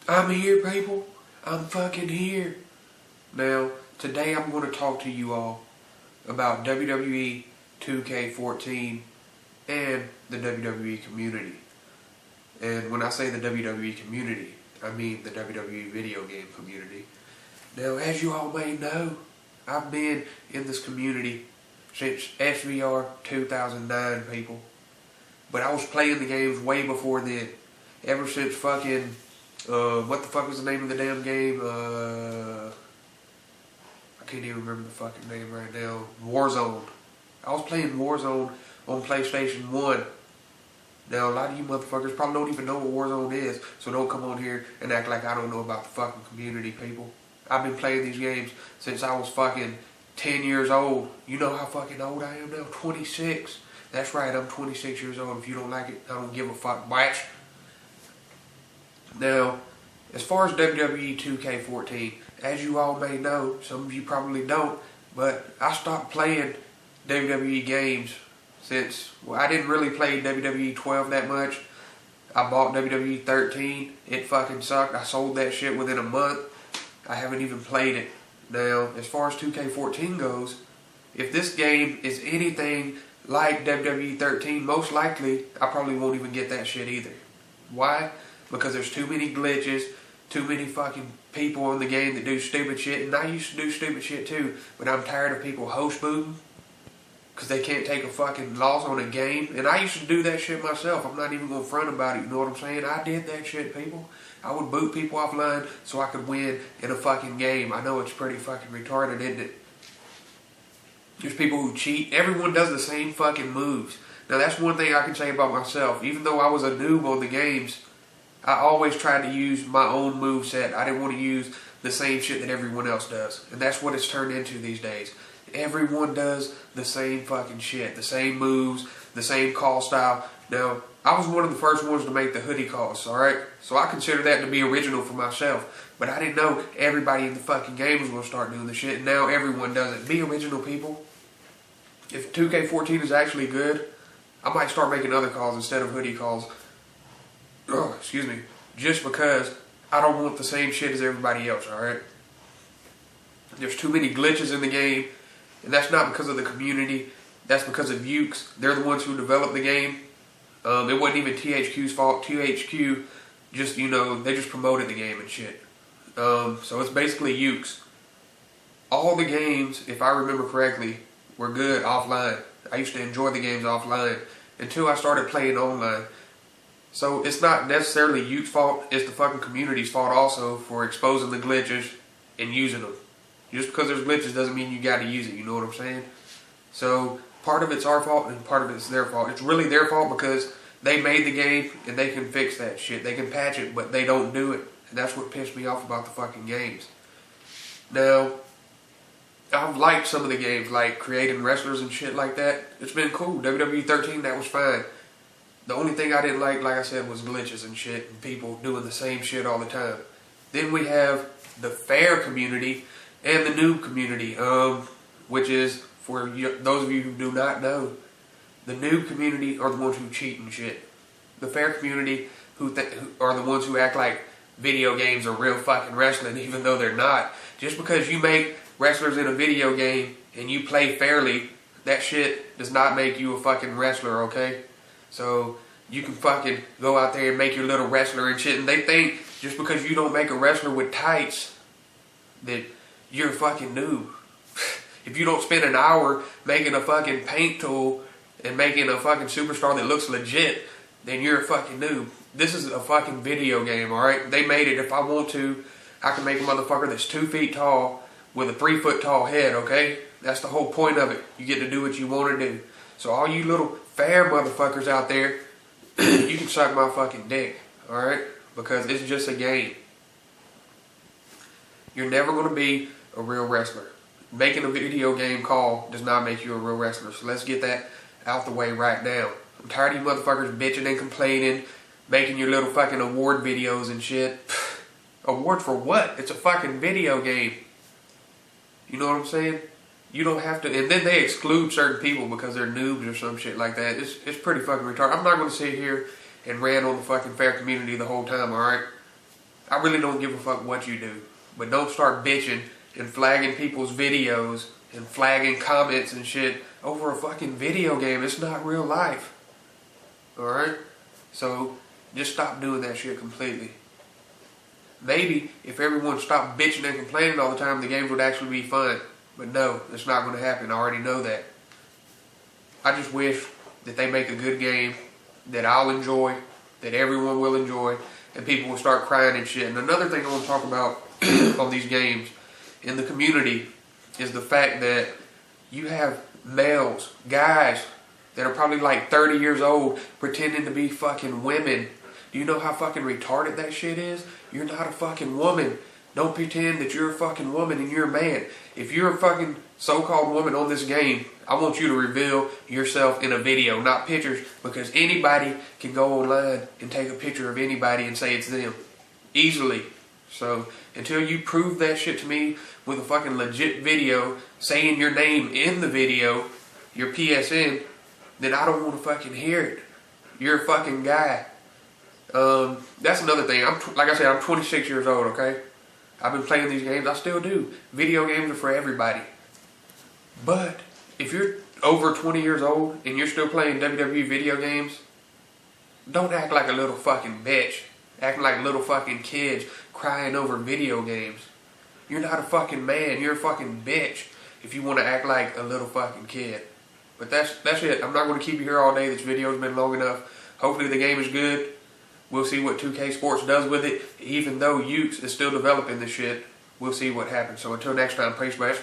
I'm here, people. I'm fucking here. Now, today I'm going to talk to you all about WWE 2K14 and the WWE community. And when I say the WWE community, I mean the WWE video game community. Now, as you all may know, I've been in this community since SVR 2009, people. But I was playing the games way before then. Ever since fucking, what the fuck was the name of the damn game? I can't even remember the fucking name right now. Warzone. I was playing Warzone on PlayStation 1. Now, a lot of you motherfuckers probably don't even know what Warzone is, so don't come on here and act like I don't know about the fucking community, people. I've been playing these games since I was fucking 10 years old. You know how fucking old I am now? 26. That's right, I'm 26 years old. If you don't like it, I don't give a fuck, bitch. Now, as far as WWE 2K14, as you all may know, some of you probably don't, but I stopped playing WWE games since, well, I didn't really play WWE 12 that much. I bought WWE 13. It fucking sucked. I sold that shit within a month. I haven't even played it. Now, as far as 2K14 goes, if this game is anything like WWE 13, most likely I probably won't even get that shit either. Why? Because there's too many glitches, too many fucking people in the game that do stupid shit, and I used to do stupid shit too, but I'm tired of people host booting because they can't take a fucking loss on a game, and I used to do that shit myself. I'm not even going to front about it, you know what I'm saying? I did that shit, people. I would boot people offline so I could win in a fucking game. I know it's pretty fucking retarded, isn't it? There's people who cheat. Everyone does the same fucking moves. Now that's one thing I can say about myself. Even though I was a noob on the games, I always tried to use my own moveset. I didn't want to use the same shit that everyone else does. And that's what it's turned into these days. Everyone does the same fucking shit. The same moves, the same call style. Now, I was one of the first ones to make the hoodie calls, alright? So I consider that to be original for myself. But I didn't know everybody in the fucking game was going to start doing the shit. And now everyone does it. Be original, people. If 2K14 is actually good, I might start making other calls instead of hoodie calls. Oh, excuse me. Just because I don't want the same shit as everybody else, alright? There's too many glitches in the game, and that's not because of the community. That's because of Ukes. They're the ones who developed the game. It wasn't even THQ's fault. THQ just, you know, they just promoted the game and shit. So it's basically Ukes. All the games, if I remember correctly, were good offline. I used to enjoy the games offline until I started playing online. So it's not necessarily Uke's fault, it's the fucking community's fault also for exposing the glitches and using them. Just because there's glitches doesn't mean you gotta use it, you know what I'm saying? So part of it's our fault and part of it's their fault. It's really their fault because they made the game and they can fix that shit. They can patch it, but they don't do it. And that's what pissed me off about the fucking games. Now, I've liked some of the games, like creating wrestlers and shit like that. It's been cool. WWE 13, that was fine. The only thing I didn't like I said, was glitches and shit and people doing the same shit all the time. Then we have the fair community and the noob community, which is, for those of you who do not know, the noob community are the ones who cheat and shit. The fair community who are the ones who act like video games are real fucking wrestling, even though they're not. Just because you make wrestlers in a video game and you play fairly, that shit does not make you a fucking wrestler, okay? So you can fucking go out there and make your little wrestler and shit, and they think just because you don't make a wrestler with tights that you're a fucking noob. If you don't spend an hour making a fucking paint tool and making a fucking superstar that looks legit, then you're a fucking noob. This is a fucking video game, alright? They made it. If I want to, I can make a motherfucker that's 2 feet tall with a 3 foot tall head, okay? That's the whole point of it. You get to do what you want to do. So all you little fair motherfuckers out there, you can suck my fucking dick, alright? Because it's just a game. You're never going to be a real wrestler. Making a video game call does not make you a real wrestler. So let's get that out the way right now. I'm tired of you motherfuckers bitching and complaining, making your little fucking award videos and shit. Award for what? It's a fucking video game. You know what I'm saying? You don't have to, and then they exclude certain people because they're noobs or some shit like that. It's pretty fucking retarded. I'm not going to sit here and rant on the fucking fair community the whole time, alright? I really don't give a fuck what you do. But don't start bitching and flagging people's videos and flagging comments and shit over a fucking video game. It's not real life. Alright? So, just stop doing that shit completely. Maybe if everyone stopped bitching and complaining all the time, the games would actually be fun. But no, it's not going to happen. I already know that. I just wish that they make a good game that I'll enjoy, that everyone will enjoy, and people will start crying and shit. And another thing I want to talk about on these games in the community is the fact that you have males, guys, that are probably like 30 years old pretending to be fucking women. Do you know how fucking retarded that shit is? You're not a fucking woman. Don't pretend that you're a fucking woman and you're a man. If you're a fucking so-called woman on this game, I want you to reveal yourself in a video, not pictures, because anybody can go online and take a picture of anybody and say it's them. Easily. So, until you prove that shit to me with a fucking legit video, saying your name in the video, your PSN, then I don't want to fucking hear it. You're a fucking guy. That's another thing. Like I said, I'm 26 years old, okay? I've been playing these games. I still do. Video games are for everybody. But if you're over 20 years old and you're still playing WWE video games, don't act like a little fucking bitch. Acting like little fucking kids crying over video games. You're not a fucking man. You're a fucking bitch if you want to act like a little fucking kid. But that's it. I'm not going to keep you here all day. This video's been long enough. Hopefully the game is good. We'll see what 2K Sports does with it. Even though Ukes is still developing this shit, we'll see what happens. So until next time, peace, guys.